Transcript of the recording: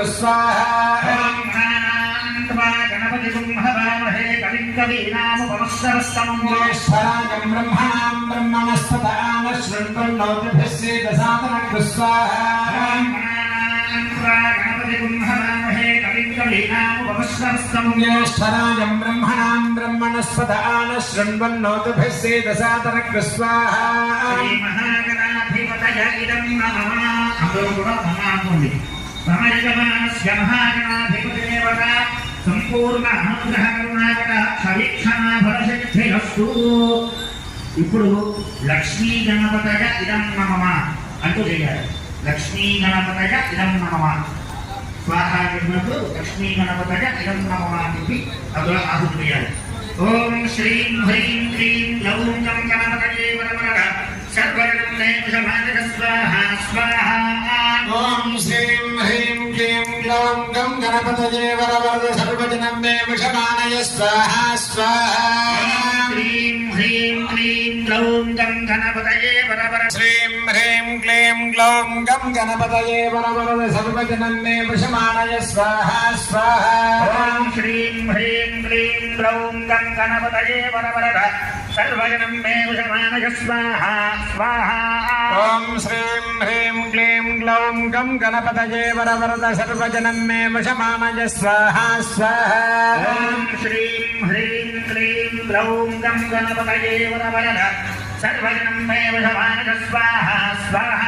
स्वाहा गणपति हवामहे कविं कवीनामुपमश्रवस्तमं ज्येष्ठराजं ब्रह्मणां ब्रह्मणस्पदान शृण्वन्नोतिभिः सेदसादनः स्वाहा गणपति हवामहे कविं कवीनामुपमश्रवस्तमं ज्येष्ठराजं ब्रह्मणां ब्रह्मणस्पदान शृण्वन्नोतिभिः सेदसादनः स्वाहा श्रीमहागणाधिपतय इदं नमः अमरोगुणमहामुनि समयगमनस्य महागणाधिपतिदेवता संपूर्ण अनुग्रह కరుణాకర క్షవీక్షణ ఫలసిద్ధిరస్తు. ఇప్పుడు లక్ష్మీ గణపతయ ఇదం నమః అంటూ చేయాలి. లక్ష్మీ గణపతయ ఇదం నమః స్వాహ చెప్పినప్పుడు లక్ష్మీ గణపతయ ఇదం నమః అని చెప్పి అందులో ఆహుతి చేయాలి. ఓం శ్రీం హ్రీం క్లీం లౌం గం గణపతయే వరవర సర్వగణం నేమిషమానక స్వాహ స్వాహ. ఓం శ్రీం హ్రీం క్లీం గ్లౌం గం గణపతయే వరవరద సర్వజనం మే విషమానయ స్వాహా స్వాహా. శ్రీం హ్రీం క్లీం గ్లౌం గం గణపతయే వరవర శ్రీం హ్రీం క్లీం గ్లౌం గం గణపతయే వరవరద సర్వజనం మే విషమానయ స్వాహా స్వాహా. ఓం శ్రీం హ్రీం క్లీం గ్లౌం గం గణపతయే వరవర సర్వజనం మే విషమానయ స్వాహ స్వాహ. ఓం శ్రీం హ్రీం క్లీం గ్లౌం గం గణపతయే వరవరద సర్వజనం మే విషమానయ స్వాహా స్వాహా. ఓం శ్రీం హ్రీం క్లీం గ్లౌం గం గణపతయే వరవర సర్వజనం మే విషమానయ స్వాహ స్వాహ.